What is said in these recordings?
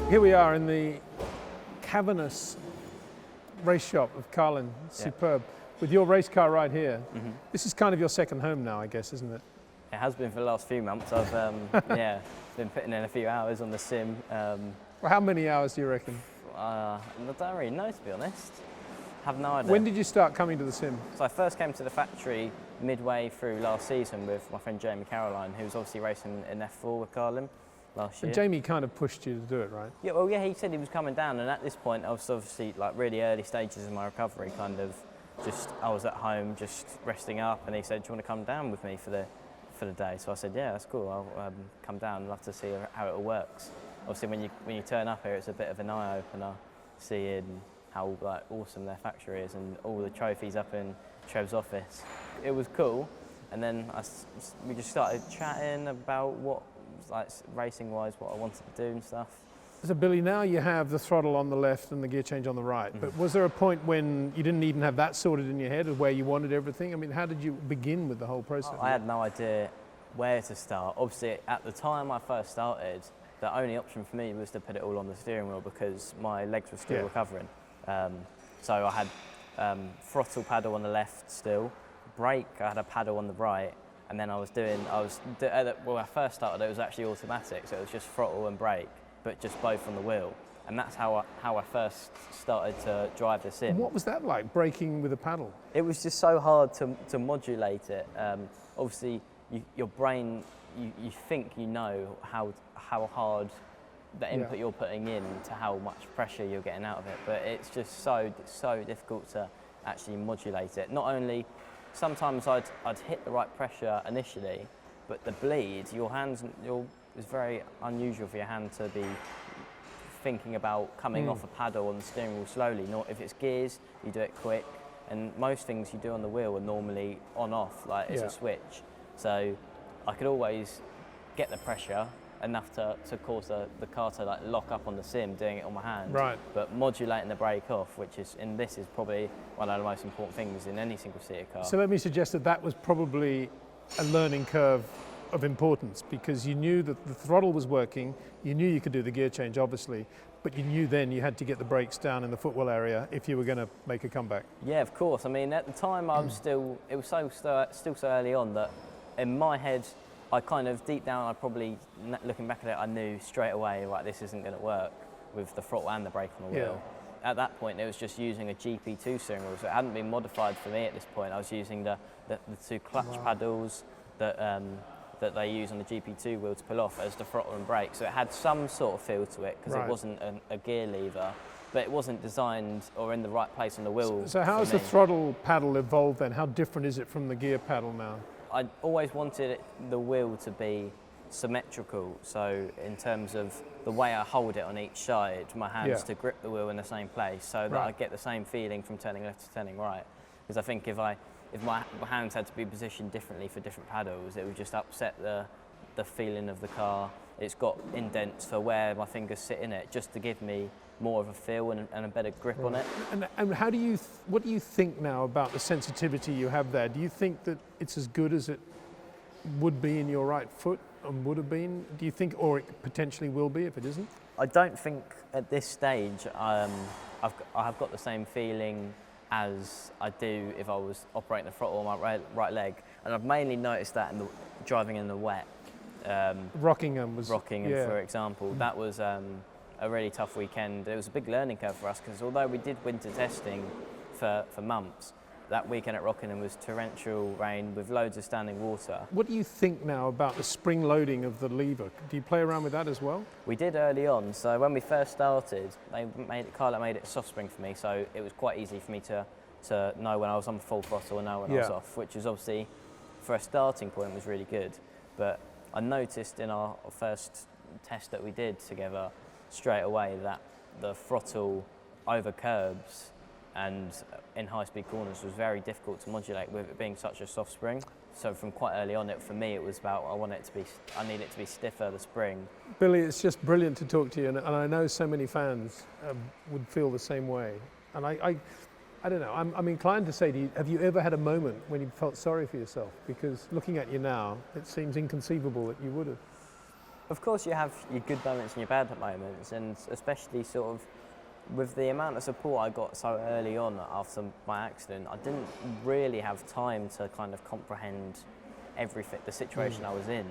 Here we are in the cavernous race shop of Carlin, superb, with your race car right here. Mm-hmm. This is kind of your second home now, I guess, isn't it? It has been for the last few months. I've been putting in a few hours on the sim. Well, how many hours do you reckon? I don't really know, to be honest. Have no idea. When did you start coming to the sim? So I first came to the factory midway through last season with my friend Jamie Caroline, who was obviously racing in F4 with Carlin last year. And Jamie kind of pushed you to do it, right? Yeah, well, yeah, he said he was coming down, and at this point I was obviously like really early stages of my recovery, I was at home just resting up, and he said, do you want to come down with me for the day? So I said, yeah, that's cool, I'll come down. I'd love to see how it all works. Obviously when you turn up here, it's a bit of an eye-opener, seeing how awesome their factory is and all the trophies up in Trev's office. It was cool, and then we just started chatting about what, racing-wise, what I wanted to do and stuff. So Billy, now you have the throttle on the left and the gear change on the right, but was there a point when you didn't even have that sorted in your head of where you wanted everything? I mean, how did you begin with the whole process? I had no idea where to start. Obviously, at the time I first started, the only option for me was to put it all on the steering wheel because my legs were still recovering. So I had throttle paddle on the left still, brake, I had a paddle on the right, and then when I first started it was actually automatic, so it was just throttle and brake, but just both on the wheel. And that's how I first started to drive the sim. And what was that like, braking with a paddle? It was just so hard to modulate it. Obviously, your brain, you think you know how hard the input you're putting in to how much pressure you're getting out of it, but it's just so difficult to actually modulate it. Not only, sometimes I'd hit the right pressure initially, but the bleed, it's very unusual for your hand to be thinking about coming off a paddle on the steering wheel slowly. Not if it's gears, you do it quick, and most things you do on the wheel are normally on-off, like it's a switch. So I could always get the pressure enough to cause the car to lock up on the sim, doing it on my hand. Right. But modulating the brake off, which is probably one of the most important things in any single-seater car. So let me suggest that was probably a learning curve of importance, because you knew that the throttle was working, you knew you could do the gear change obviously, but you knew then you had to get the brakes down in the footwell area if you were going to make a comeback. Yeah, of course. I mean, at the time I was still so early on that in my head I kind of deep down, looking back at it, I knew straight away, like, this isn't going to work with the throttle and the brake on the wheel. At that point, it was just using a GP2 steering wheel, so it hadn't been modified for me at this point. I was using the two clutch paddles that they use on the GP2 wheel to pull off as the throttle and brake, so it had some sort of feel to it, because it wasn't a gear lever, but it wasn't designed or in the right place on the wheel. So how has the throttle paddle evolved then? How different is it from the gear paddle now? I always wanted the wheel to be symmetrical, so in terms of the way I hold it on each side, my hands to grip the wheel in the same place, so that I get the same feeling from turning left to turning right. Because I think if my hands had to be positioned differently for different paddles, it would just upset the feeling of the car. It's got indents for where my fingers sit in it, just to give me more of a feel and a better grip on it. And what do you think now about the sensitivity you have there? Do you think that it's as good as it would be in your right foot and would have been? Do you think, or it potentially will be if it isn't? I don't think at this stage I have got the same feeling as I do if I was operating the throttle on my right leg, and I've mainly noticed that in driving in the wet. Rockingham, for example, that was a really tough weekend. It was a big learning curve for us, because although we did winter testing for months, that weekend at Rockingham was torrential rain with loads of standing water. What do you think now about the spring loading of the lever? Do you play around with that as well? We did early on. So when we first started, Carla made it a soft spring for me, so it was quite easy for me to know when I was on full throttle and know when I was off, which is obviously, for a starting point, was really good. But I noticed in our first test that we did together straight away that the throttle over curbs and in high-speed corners was very difficult to modulate with it being such a soft spring. So from quite early on, for me, it was about I need it to be stiffer, the spring. Billy, it's just brilliant to talk to you, and I know so many fans would feel the same way. And I don't know, I'm inclined to say to you, have you ever had a moment when you felt sorry for yourself? Because looking at you now, it seems inconceivable that you would have. Of course, you have your good moments and your bad moments, and especially sort of with the amount of support I got so early on after my accident, I didn't really have time to kind of comprehend everything, the situation I was in.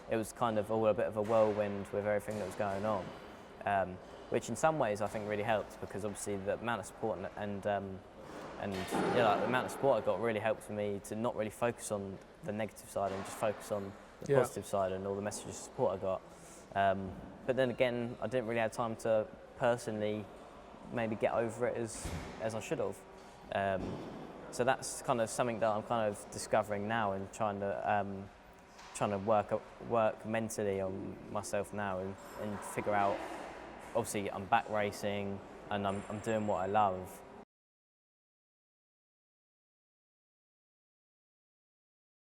It was kind of all a bit of a whirlwind with everything that was going on, which in some ways I think really helped, because obviously the amount of support and like the amount of support I got really helped for me to not really focus on the negative side and just focus on the positive side and all the messages of support I got. But then again, I didn't really have time to personally maybe get over it as I should have. So that's kind of something that I'm kind of discovering now and trying to work mentally on myself now and figure out. Obviously, I'm back racing and I'm doing what I love.